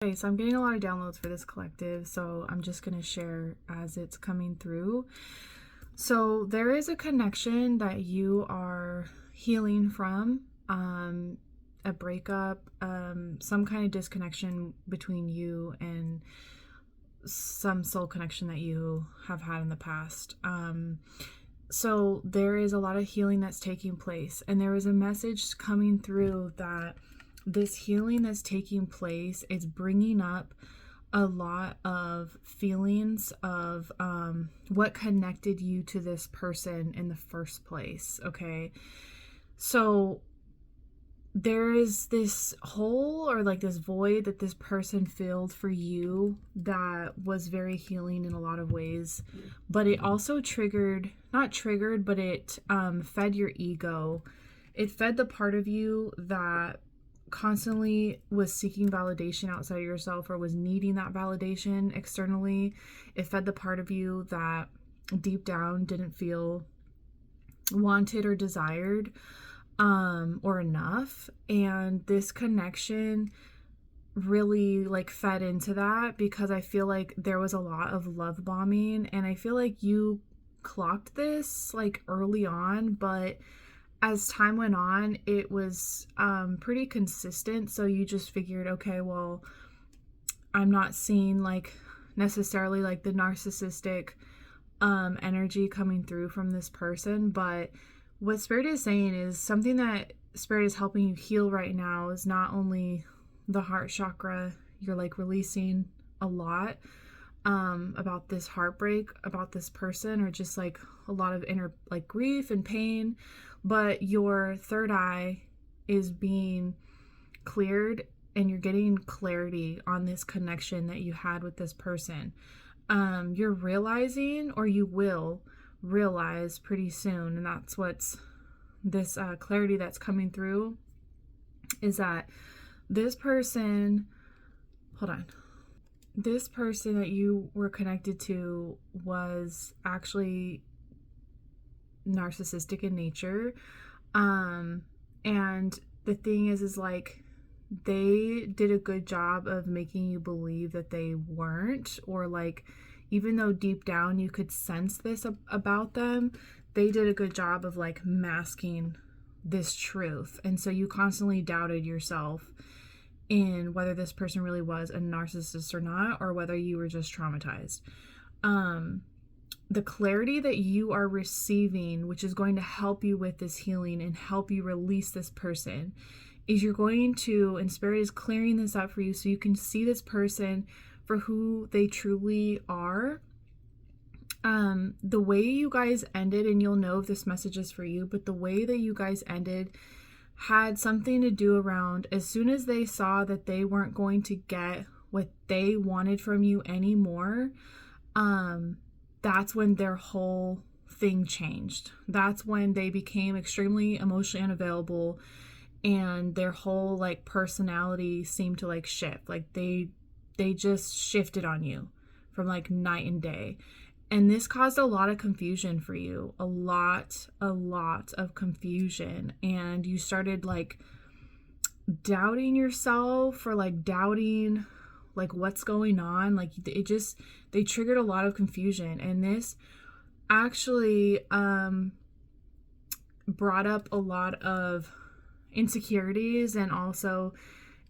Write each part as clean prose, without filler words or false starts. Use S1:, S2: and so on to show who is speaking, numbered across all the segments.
S1: Okay, so I'm getting a lot of downloads for this collective, so I'm just going to share as it's coming through. So there is a connection that you are healing from, a breakup, some kind of disconnection between you and some soul connection that you have had in the past. So there is a lot of healing that's taking place, and there is a message coming through that this healing that's taking place is bringing up a lot of feelings of what connected you to this person in the first place. Okay, so there is this hole or like this void that this person filled for you that was very healing in a lot of ways, but it also not triggered, but it fed your ego. It fed the part of you that constantly was seeking validation outside of yourself or was needing that validation externally. It fed the part of you that deep down didn't feel wanted or desired or enough. And this connection really like fed into that, because I feel like there was a lot of love bombing, and I feel like you clocked this like early on, but as time went on, it was pretty consistent. So you just figured, okay, well, I'm not seeing like necessarily like the narcissistic energy coming through from this person. But what Spirit is saying is something that Spirit is helping you heal right now is not only the heart chakra. You're like releasing a lot about this heartbreak, about this person, or just like a lot of inner like grief and pain, but your third eye is being cleared and you're getting clarity on this connection that you had with this person. You're realizing, or you will realize pretty soon, and that's what's this clarity that's coming through, is that this person, hold on, this person that you were connected to was actually narcissistic in nature. And the thing is like they did a good job of making you believe that they weren't, or like even though deep down you could sense this about them, they did a good job of like masking this truth. And so you constantly doubted yourself in whether this person really was a narcissist or not, or whether you were just traumatized. The clarity that you are receiving, which is going to help you with this healing and help you release this person, is you're going to, and Spirit is clearing this up for you so you can see this person for who they truly are. The way you guys ended, and you'll know if this message is for you, but the way that you guys ended had something to do around, as soon as they saw that they weren't going to get what they wanted from you anymore, that's when their whole thing changed. That's when they became extremely emotionally unavailable, and their whole like personality seemed to like shift. Like they just shifted on you from like night and day. And this caused a lot of confusion for you, a lot of confusion. And you started like doubting yourself, or like doubting like what's going on. Like they triggered a lot of confusion. And this actually brought up a lot of insecurities, and also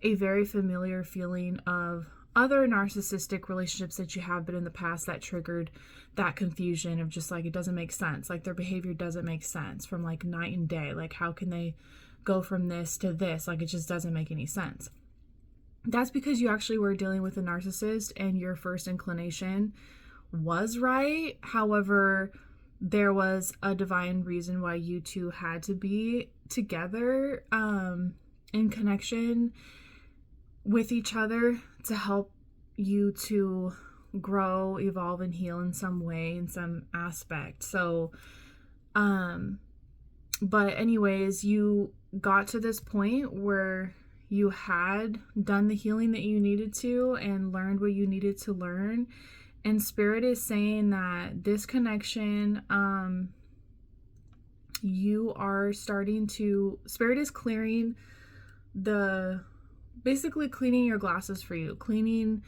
S1: a very familiar feeling of other narcissistic relationships that you have been in the past that triggered that confusion of just like, it doesn't make sense. Like their behavior doesn't make sense from like night and day. Like how can they go from this to this? Like it just doesn't make any sense. That's because you actually were dealing with a narcissist and your first inclination was right. However, there was a divine reason why you two had to be together in connection with each other to help you to grow, evolve, and heal in some way, in some aspect. So but anyways, you got to this point where you had done the healing that you needed to and learned what you needed to learn. And Spirit is saying that this connection, you are starting to, Spirit is clearing the basically cleaning your glasses for you, clearing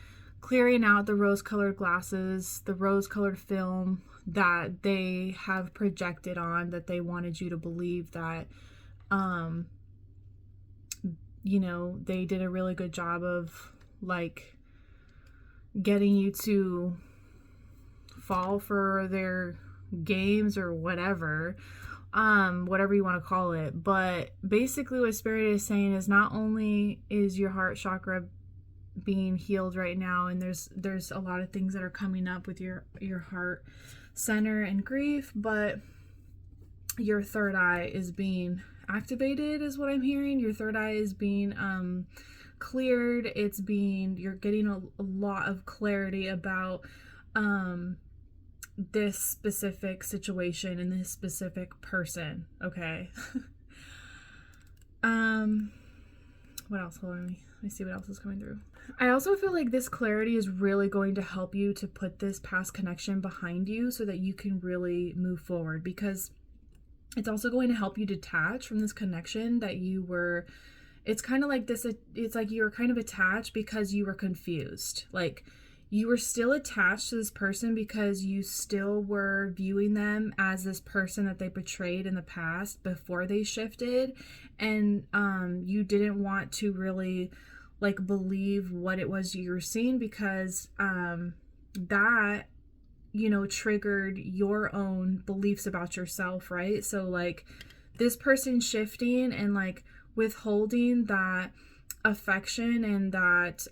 S1: out the rose-colored glasses, the rose-colored film that they have projected on, that they wanted you to believe that they did a really good job of like getting you to fall for their games or whatever you want to call it. But basically what Spirit is saying is, not only is your heart chakra being healed right now, and there's a lot of things that are coming up with your heart center and grief, but your third eye is being activated, is what I'm hearing. Your third eye is being cleared. You're getting a lot of clarity about this specific situation and this specific person. Okay. What else? Hold on, let me see what else is coming through. I also feel like this clarity is really going to help you to put this past connection behind you so that you can really move forward, because it's also going to help you detach from this connection that you were. It's kind of like this, it's like you were kind of attached because you were confused. Like, you were still attached to this person because you still were viewing them as this person that they portrayed in the past before they shifted. And you didn't want to really like believe what it was you were seeing, because that triggered your own beliefs about yourself, right? So like this person shifting and like withholding that affection and that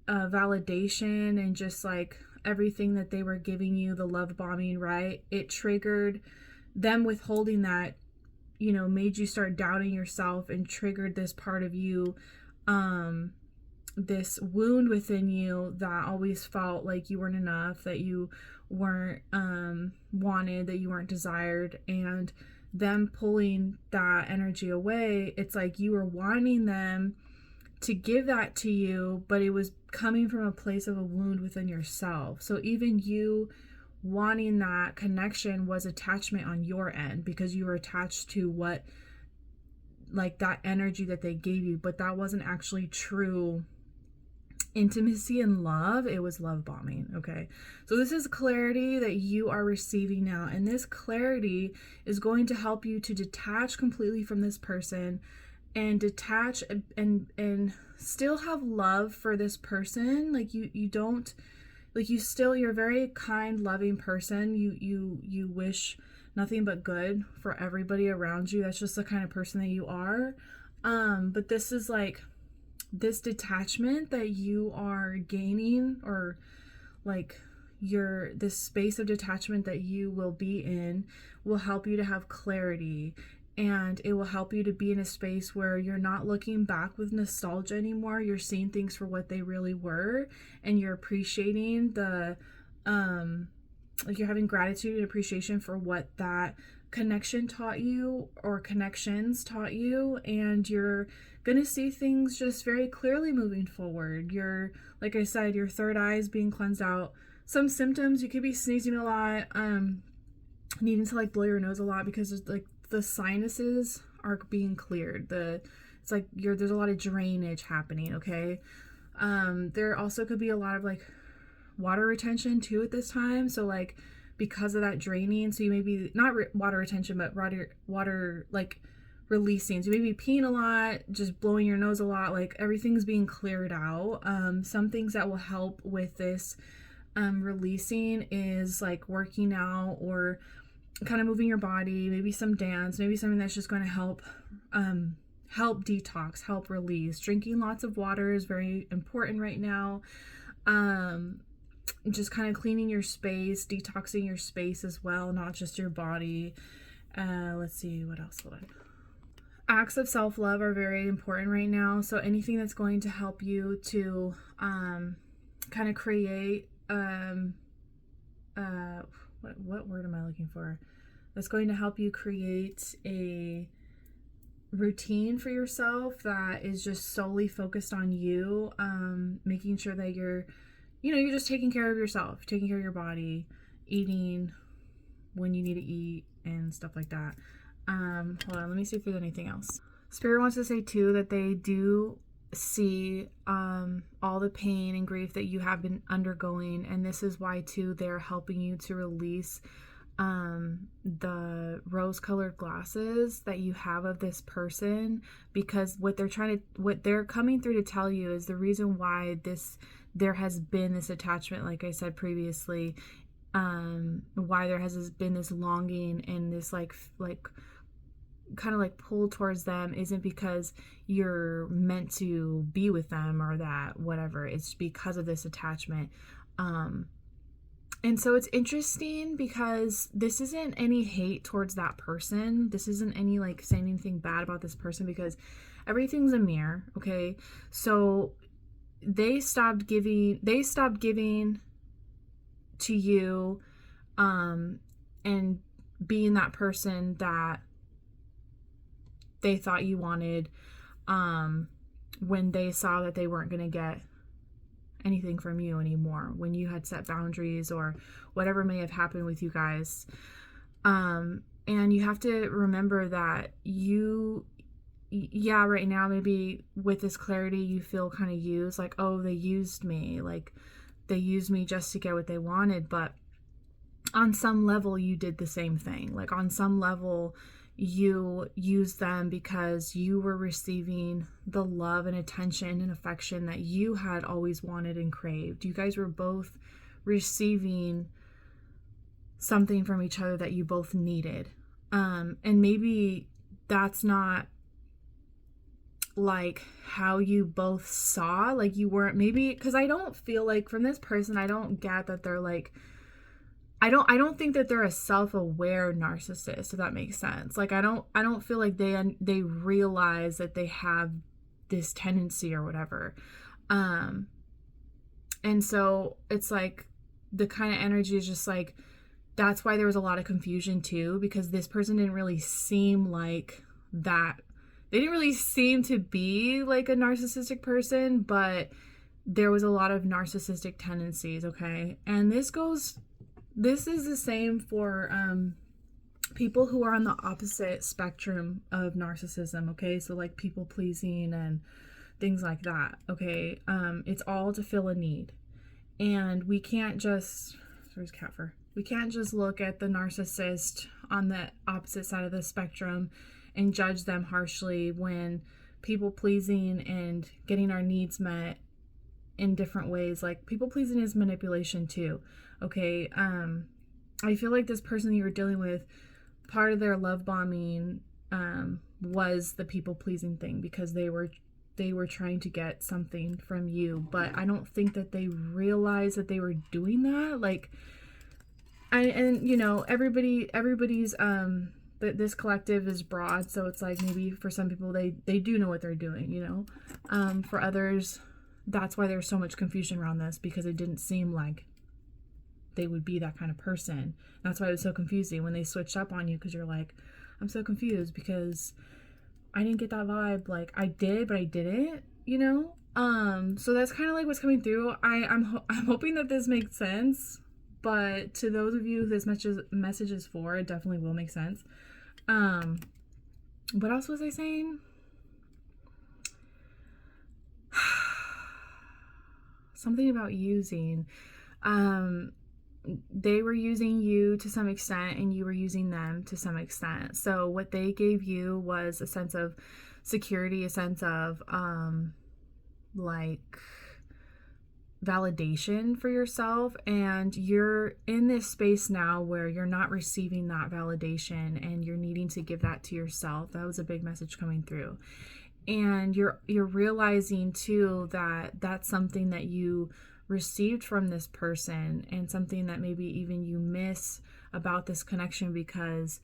S1: validation and just like everything that they were giving you, the love bombing, right? It triggered them withholding that, made you start doubting yourself and triggered this part of you, this wound within you that always felt like you weren't enough, that you weren't wanted, that you weren't desired. And them pulling that energy away, it's like you were wanting them to give that to you, but it was coming from a place of a wound within yourself. So even you wanting that connection was attachment on your end, because you were attached to what, like that energy that they gave you, but that wasn't actually true intimacy and love. It was love bombing. Okay, so this is clarity that you are receiving now, and this clarity is going to help you to detach completely from this person and detach and still have love for this person. Like you don't, like you're a very kind, loving person. You wish nothing but good for everybody around you. That's just the kind of person that you are. But this is like this detachment that you are gaining, or like this space of detachment that you will be in, will help you to have clarity. And it will help you to be in a space where you're not looking back with nostalgia anymore. You're seeing things for what they really were, and you're appreciating you're having gratitude and appreciation for what that connection taught you, or connections taught you, and you're gonna see things just very clearly moving forward. Like I said, your third eye is being cleansed out. Some symptoms, you could be sneezing a lot, needing to like blow your nose a lot, because it's like the sinuses are being cleared. It's like there's a lot of drainage happening. Okay. There also could be a lot of like water retention too at this time. So like because of that draining, so you may be not water retention, but water like releasing. So you may be peeing a lot, just blowing your nose a lot. Like everything's being cleared out. Some things that will help with this releasing is like working out, or kind of moving your body, maybe some dance, maybe something that's just going to help detox, help release. Drinking lots of water is very important right now. Just kind of cleaning your space, detoxing your space as well, not just your body. Let's see, what else will acts of self-love are very important right now. So anything that's going to help you to kind of create what word am I looking for? That's going to help you create a routine for yourself that is just solely focused on you, making sure that you're just taking care of yourself, taking care of your body, eating when you need to eat and stuff like that. Hold on, let me see if there's anything else. Spirit wants to say too that they do see all the pain and grief that you have been undergoing, and this is why too they're helping you to release the rose-colored glasses that you have of this person, because what they're coming through to tell you is the reason why there has been this attachment, like I said previously, why there has been this longing and this like kind of like pull towards them isn't because you're meant to be with them or that whatever. It's because of this attachment. And so it's interesting because this isn't any hate towards that person. This isn't any like saying anything bad about this person, because everything's a mirror, okay? So they stopped giving to you and being that person that they thought you wanted when they saw that they weren't going to get anything from you anymore, when you had set boundaries or whatever may have happened with you guys. And you have to remember that right now maybe with this clarity you feel kind of used, like, oh, they used me, like they used me just to get what they wanted. But on some level you did the same thing. Like on some level you used them because you were receiving the love and attention and affection that you had always wanted and craved. You guys were both receiving something from each other that you both needed. And maybe that's not like how you both saw, like you weren't, maybe, because I don't feel like from this person, I don't get that they're like, I don't think that they're a self-aware narcissist, if that makes sense. Like I don't feel like they realize that they have this tendency or whatever. And so it's like the kind of energy is just like, that's why there was a lot of confusion too, because this person didn't really seem like that. They didn't really seem to be like a narcissistic person, but there was a lot of narcissistic tendencies, okay? And this is the same for people who are on the opposite spectrum of narcissism, okay? So like people pleasing and things like that, okay? It's all to fill a need. And we can't just, where's cat fur? We can't just look at the narcissist on the opposite side of the spectrum and judge them harshly, when people pleasing and getting our needs met in different ways, like people pleasing is manipulation too. Okay, I feel like this person that you were dealing with, part of their love bombing was the people pleasing thing, because they were trying to get something from you, but I don't think that they realized that they were doing that. Like, and you know, everybody's this collective is broad, so it's like maybe for some people they do know what they're doing, you know. For others, that's why there's so much confusion around this, because it didn't seem like they would be that kind of person. That's why it was so confusing when they switched up on you, because you're like, I'm so confused because I didn't get that vibe. Like I did, but I didn't, you know. So that's kind of like what's coming through. I'm hoping that this makes sense, but to those of you who this message is for, it definitely will make sense. What else was I saying? Something about using. They were using you to some extent and you were using them to some extent. So what they gave you was a sense of security, a sense of like validation for yourself, and you're in this space now where you're not receiving that validation and you're needing to give that to yourself. That was a big message coming through. And you're realizing too that that's something that you received from this person, and something that maybe even you miss about this connection, because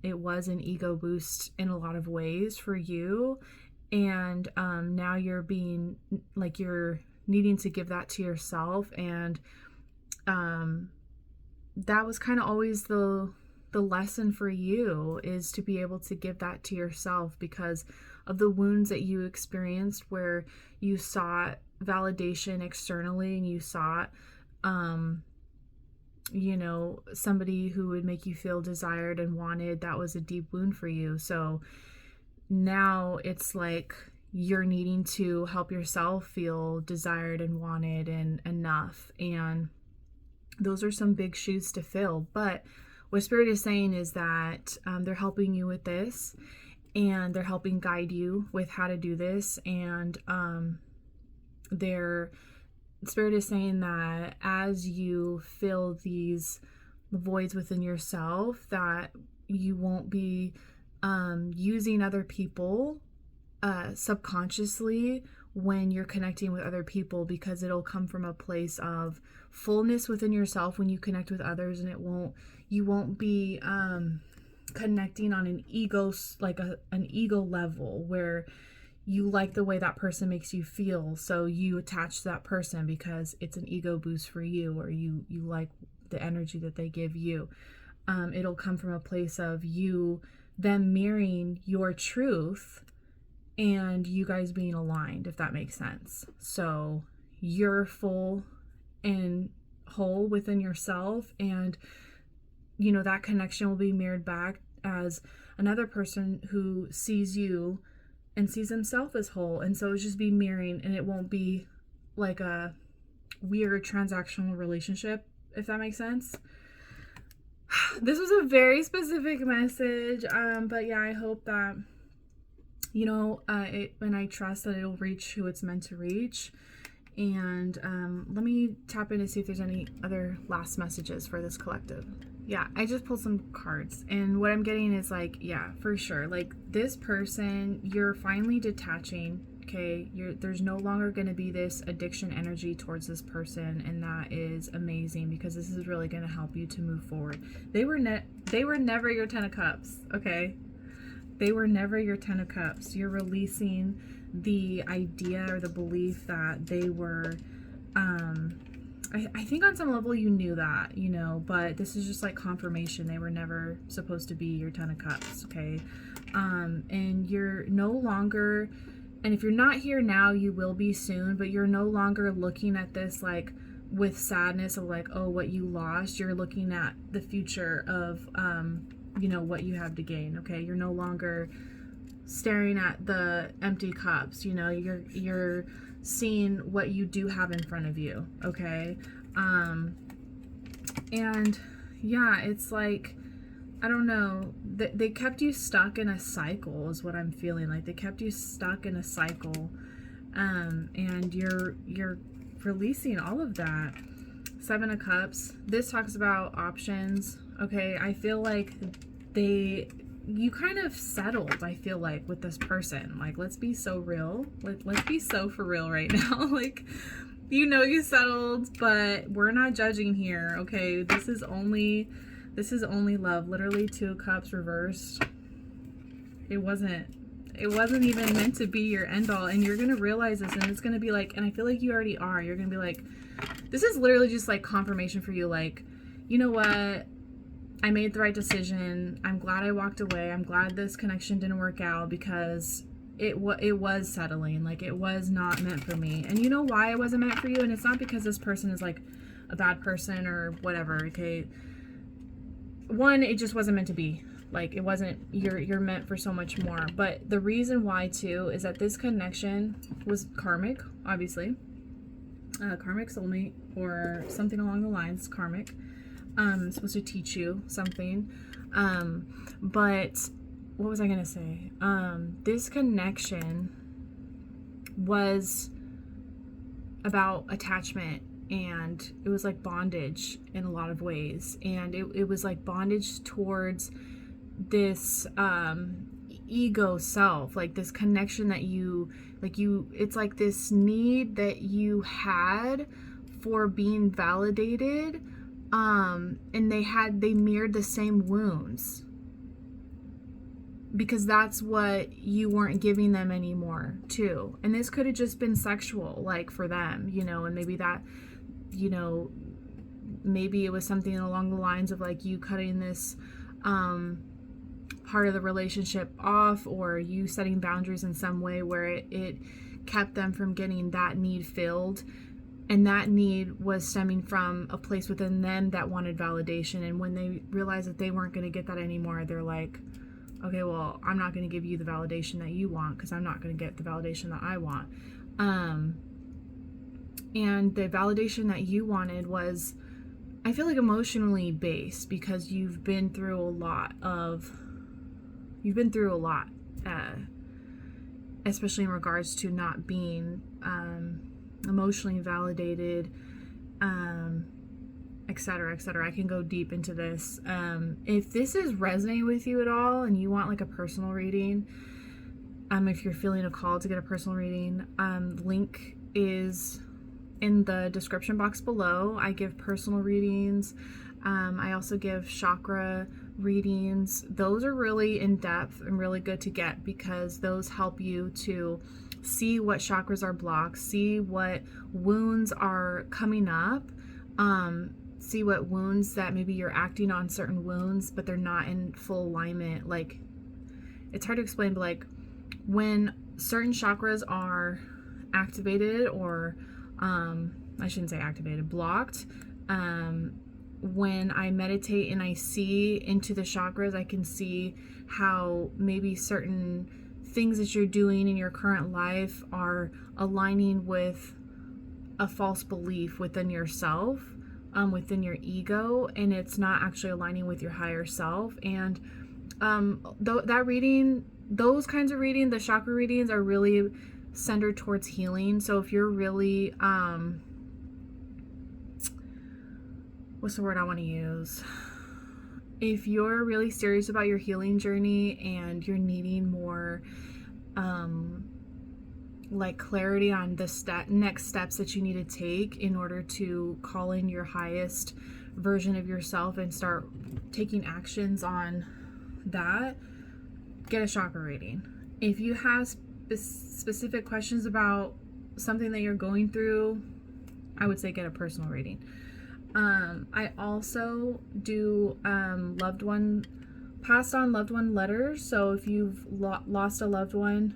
S1: it was an ego boost in a lot of ways for you. And now you're being like, you're needing to give that to yourself. And that was kind of always the lesson for you, is to be able to give that to yourself, because of the wounds that you experienced where you sought validation externally and you sought you know, somebody who would make you feel desired and wanted. That was a deep wound for you. So now it's like you're needing to help yourself feel desired and wanted and enough. And those are some big shoes to fill. But what Spirit is saying is that they're helping you with this, and they're helping guide you with how to do this. And Spirit is saying that as you fill these voids within yourself, that you won't be using other people subconsciously when you're connecting with other people, because it'll come from a place of fullness within yourself when you connect with others, and you won't be connecting on an ego, like an ego level where you like the way that person makes you feel, so you attach to that person because it's an ego boost for you, or you like the energy that they give you. It'll come from a place of you them mirroring your truth and you guys being aligned, if that makes sense. So you're full and whole within yourself, and that connection will be mirrored back as another person who sees you and sees himself as whole. And so it's just be mirroring, and it won't be like a weird transactional relationship, if that makes sense. This was a very specific message, but yeah, I hope that and I trust that it'll reach who it's meant to reach. And let me tap in to see if there's any other last messages for this collective. Yeah, I just pulled some cards, and what I'm getting is like, yeah, for sure, like this person, you're finally detaching. Okay, there's no longer going to be this addiction energy towards this person, and that is amazing, because this is really going to help you to move forward. They were never your 10 of Cups, okay? They were never your 10 of Cups. You're releasing the idea or the belief that they were, I think on some level you knew that, but this is just like confirmation. They were never supposed to be your 10 of Cups, okay? And you're no longer... And if you're not here now, you will be soon, but you're no longer looking at this like with sadness of like, oh, what you lost. You're looking at the future of, what you have to gain. Okay. You're no longer staring at the empty cups. You're seeing what you do have in front of you. Okay. And yeah, it's like, I don't know, they kept you stuck in a cycle is what I'm feeling like. They kept you stuck in a cycle, and you're releasing all of that. 7 of Cups, this talks about options. Okay, I feel like you kind of settled, I feel like, with this person. Like, let's be so real. Let's be so for real right now. Like, you settled, but we're not judging here, okay? This is only love. Literally 2 of Cups reversed. It wasn't even meant to be your end all, and you're gonna realize this, and it's gonna be like, and I feel like you already are, you're gonna be like, this is literally just like confirmation for you, like, you know what, I made the right decision. I'm glad I walked away. I'm glad this connection didn't work out, because it was settling. Like, it was not meant for me. And you know why it wasn't meant for you? And it's not because this person is like a bad person or whatever, okay? One, it just wasn't meant to be. Like, it wasn't, you're meant for so much more. But the reason why too is that this connection was karmic, obviously. Karmic soulmate or something along the lines, karmic. It's supposed to teach you something. But what was I gonna say? This connection was about attachment, and it was like bondage in a lot of ways, and it was like bondage towards this ego self, like this connection that it's like this need that you had for being validated, and they mirrored the same wounds, because that's what you weren't giving them anymore too. And this could have just been sexual, like, for them, and maybe that, maybe it was something along the lines of like you cutting this part of the relationship off, or you setting boundaries in some way where it kept them from getting that need filled. And that need was stemming from a place within them that wanted validation. And when they realized that they weren't going to get that anymore, they're like, okay, well, I'm not going to give you the validation that you want because I'm not going to get the validation that I want. And the validation that you wanted was, I feel like, emotionally based, because you've been through a lot, especially in regards to not being emotionally validated, etc., etc. I can go deep into this. If this is resonating with you at all and you want like a personal reading, if you're feeling a call to get a personal reading, link is in the description box below. I give personal readings. I also give chakra readings. Those are really in depth and really good to get, because those help you to see what chakras are blocked, see what wounds are coming up, see what wounds that maybe you're acting on certain wounds, but they're not in full alignment. Like, it's hard to explain, but like when certain chakras are activated, or I shouldn't say activated, blocked, when I meditate and I see into the chakras, I can see how maybe certain things that you're doing in your current life are aligning with a false belief within yourself, within your ego, and it's not actually aligning with your higher self. And that reading, those kinds of reading, the chakra readings, are really centered towards healing. So if you're really what's the word I want to use? If you're really serious about your healing journey and you're needing more like clarity on the next steps that you need to take in order to call in your highest version of yourself and start taking actions on that, get a chakra reading. If you have specific questions about something that you're going through, I would say get a personal reading. I also do passed on loved one letters. So if you've lost a loved one,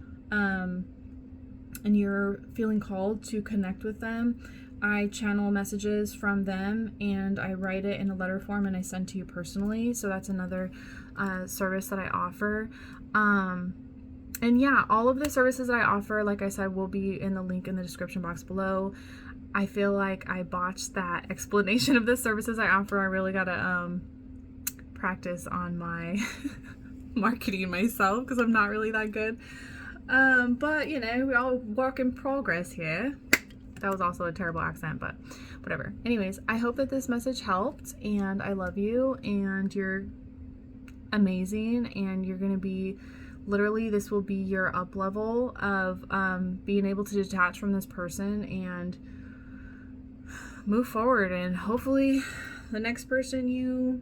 S1: and you're feeling called to connect with them, I channel messages from them and I write it in a letter form and I send to you personally. So that's another service that I offer. And yeah, all of the services that I offer, like I said, will be in the link in the description box below. I feel like I botched that explanation of the services I offer. I really gotta practice on my marketing myself, because I'm not really that good. But you know, we all work in progress here. That was also a terrible accent, but whatever. Anyways, I hope that this message helped, and I love you, and you're amazing, and you're gonna be, literally, this will be your up level of being able to detach from this person and move forward. And hopefully the next person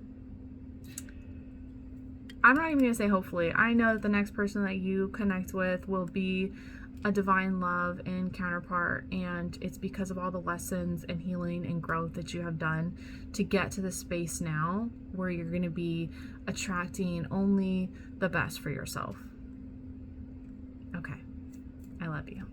S1: I'm not even gonna say hopefully, I know that the next person that you connect with will be a divine love and counterpart, and it's because of all the lessons and healing and growth that you have done to get to the space now where you're going to be attracting only the best for yourself. Okay, I love you.